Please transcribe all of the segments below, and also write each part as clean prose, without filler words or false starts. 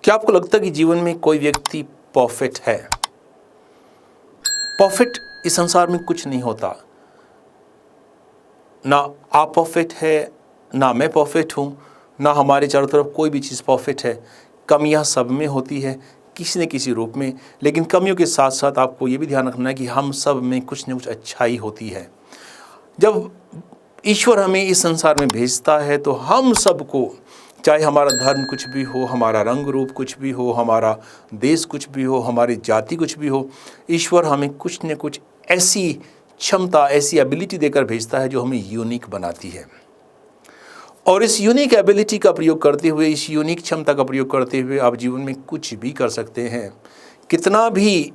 क्या आपको लगता है कि जीवन में कोई व्यक्ति परफेक्ट है? परफेक्ट इस संसार में कुछ नहीं होता। ना आप परफेक्ट है, ना मैं परफेक्ट हूँ, ना हमारे चारों तरफ कोई भी चीज़ परफेक्ट है। कमियाँ सब में होती है, किसी न किसी रूप में। लेकिन कमियों के साथ साथ आपको ये भी ध्यान रखना है कि हम सब में कुछ न कुछ अच्छाई होती है। जब ईश्वर हमें इस संसार में भेजता है तो हम सबको, चाहे हमारा धर्म कुछ भी हो, हमारा रंग रूप कुछ भी हो, हमारा देश कुछ भी हो, हमारी जाति कुछ भी हो, ईश्वर हमें कुछ न कुछ ऐसी क्षमता, ऐसी एबिलिटी देकर भेजता है जो हमें यूनिक बनाती है। और इस यूनिक एबिलिटी का प्रयोग करते हुए, इस यूनिक क्षमता का प्रयोग करते हुए आप जीवन में कुछ भी कर सकते हैं। कितना भी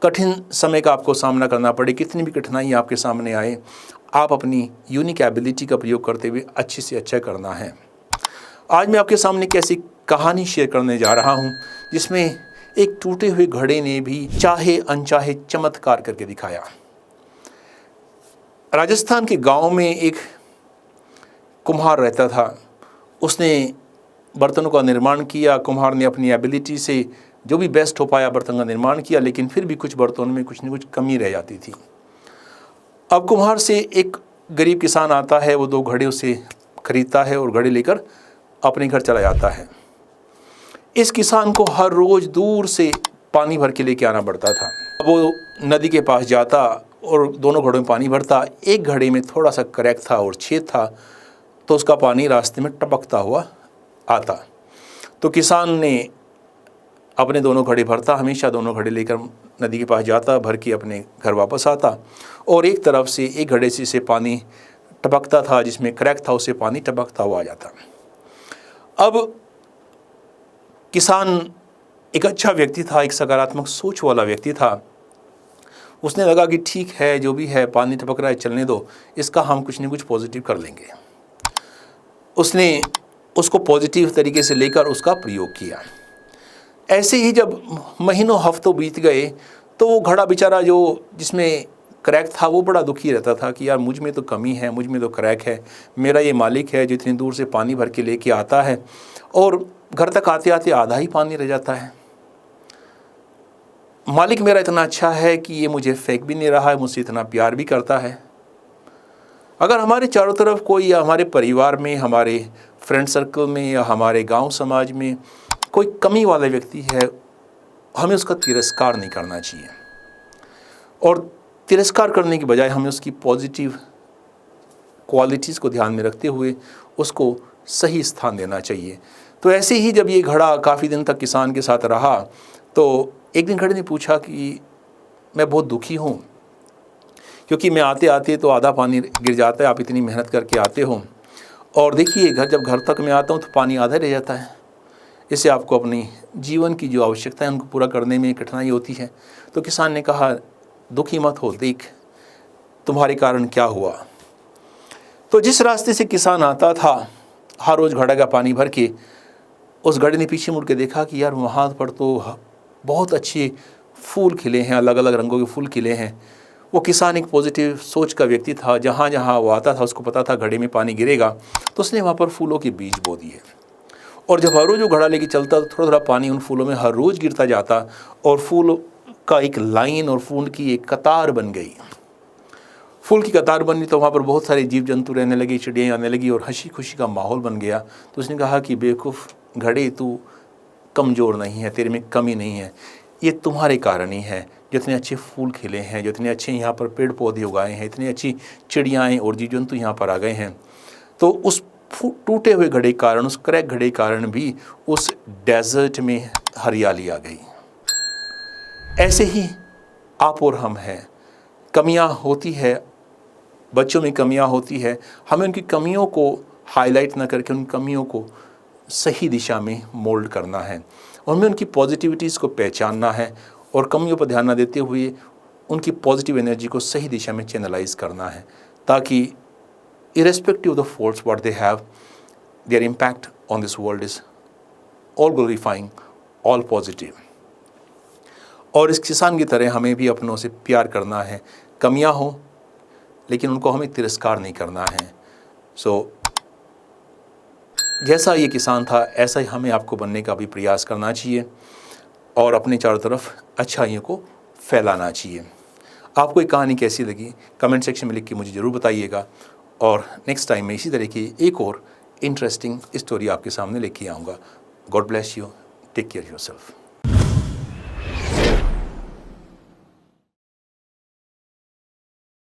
कठिन समय का आपको सामना करना पड़े, कितनी भी कठिनाई आपके सामने आए, आप अपनी यूनिक एबिलिटी का प्रयोग करते हुए अच्छे से अच्छा करना है। आज मैं आपके सामने एक ऐसी कहानी शेयर करने जा रहा हूँ जिसमें एक टूटे हुए घड़े ने भी चाहे अनचाहे चमत्कार करके दिखाया। राजस्थान के गांव में एक कुम्हार रहता था। उसने बर्तनों का निर्माण किया। कुम्हार ने अपनी एबिलिटी से जो भी बेस्ट हो पाया बर्तन का निर्माण किया, लेकिन फिर भी कुछ बर्तनों में कुछ न कुछ कमी रह जाती थी। अब कुम्हार से एक गरीब किसान आता है, वो 2 घड़े उसे खरीदता है और घड़े लेकर अपने घर चला जाता है। इस किसान को हर रोज़ दूर से पानी भर के लेके आना पड़ता था। वो नदी के पास जाता और दोनों घड़ों में पानी भरता। एक घड़े में थोड़ा सा क्रैक था और छेद था, तो उसका पानी रास्ते में टपकता हुआ आता। तो किसान ने अपने दोनों घड़े भरता, हमेशा दोनों घड़े लेकर नदी के पास जाता, भर के अपने घर वापस आता और एक तरफ से एक घड़े से पानी टपकता था, जिसमें क्रैक था उससे पानी टपकता हुआ आ जाता। अब किसान एक अच्छा व्यक्ति था, एक सकारात्मक सोच वाला व्यक्ति था। उसने लगा कि ठीक है, जो भी है पानी टपक रहा है, चलने दो, इसका हम कुछ न कुछ पॉजिटिव कर लेंगे। उसने उसको पॉजिटिव तरीके से लेकर उसका प्रयोग किया। ऐसे ही जब महीनों हफ्तों बीत गए तो वो घड़ा बेचारा जो जिसमें क्रैक था वो बड़ा दुखी रहता था कि यार मुझ में तो कमी है, मुझ में तो क्रैक है। मेरा ये मालिक है जो इतनी दूर से पानी भर के लेके आता है और घर तक आते आते आधा ही पानी रह जाता है। मालिक मेरा इतना अच्छा है कि ये मुझे फेंक भी नहीं रहा है, मुझसे इतना प्यार भी करता है। अगर हमारे चारों तरफ कोई, या हमारे परिवार में, हमारे फ्रेंड सर्कल में, या हमारे गांव समाज में कोई कमी वाला व्यक्ति है, हमें उसका तिरस्कार नहीं करना चाहिए और तिरस्कार करने की बजाय हमें उसकी पॉजिटिव क्वालिटीज़ को ध्यान में रखते हुए उसको सही स्थान देना चाहिए। तो ऐसे ही जब ये घड़ा काफ़ी दिन तक किसान के साथ रहा तो एक दिन घड़े ने पूछा कि मैं बहुत दुखी हूँ, क्योंकि मैं आते आते तो आधा पानी गिर जाता है, आप इतनी मेहनत करके आते हो और देखिए जब घर तक मैं आता हूँ तो पानी आधा रह जाता है। इससे आपको अपनी जीवन की जो आवश्यकता है उनको पूरा करने में कठिनाई होती है। तो किसान ने कहा, दुखी मत हो, देख तुम्हारे कारण क्या हुआ। तो जिस रास्ते से किसान आता था हर रोज़ घड़ा का पानी भर के, उस घड़े ने पीछे मुड़ के देखा कि यार वहाँ पर तो बहुत अच्छे फूल खिले हैं, अलग अलग रंगों के फूल खिले हैं। वो किसान एक पॉजिटिव सोच का व्यक्ति था। जहाँ जहाँ वो आता था उसको पता था घड़े में पानी गिरेगा, तो उसने वहाँ पर फूलों के बीज बो दिए। और जब हर रोज़ वो घड़ा लेके चलता तो थोड़ा थोड़ा पानी उन फूलों में हर रोज़ गिरता जाता और फूल का एक लाइन और फूल की एक कतार बन गई। फूल की कतार बनी तो वहाँ पर बहुत सारे जीव जंतु रहने लगे, चिड़ियाँ आने लगी और हंसी खुशी का माहौल बन गया। तो उसने कहा कि बेवकूफ़ घड़े, तू कमज़ोर नहीं है, तेरे में कमी नहीं है, ये तुम्हारे कारण ही है। जो इतने अच्छे फूल खिले हैं, जो इतने अच्छे यहाँ पर पेड़ पौधे उगाए हैं, इतनी अच्छी चिड़ियाँ और जीव जंतु यहाँ पर आ गए हैं, तो उस टूटे हुए घड़े के कारण, उस क्रैक घड़े के कारण भी उस डेजर्ट में हरियाली आ गई। ऐसे ही आप और हम हैं। कमियां होती है, बच्चों में कमियां होती है, हमें उनकी कमियों को हाईलाइट ना करके उन कमियों को सही दिशा में मोल्ड करना है। हमें उनकी पॉजिटिविटीज़ को पहचानना है और कमियों पर ध्यान न देते हुए उनकी पॉजिटिव एनर्जी को सही दिशा में चैनलाइज करना है, ताकि irrespective of the faults what they have, their impact on this world is all glorifying, all positive. और इस किसान की तरह हमें भी अपनों से प्यार करना है। कमियां हो लेकिन उनको हमें तिरस्कार नहीं करना है। सो जैसा ये किसान था ऐसा ही हमें आपको बनने का भी प्रयास करना चाहिए और अपने चारों तरफ अच्छाइयों को फैलाना चाहिए। आपको ये कहानी कैसी लगी कमेंट सेक्शन में लिख के मुझे ज़रूर बताइएगा और नेक्स्ट टाइम मैं इसी तरह की एक और इंटरेस्टिंग स्टोरी आपके सामने लेके आऊँगा। God bless you, take care yourself.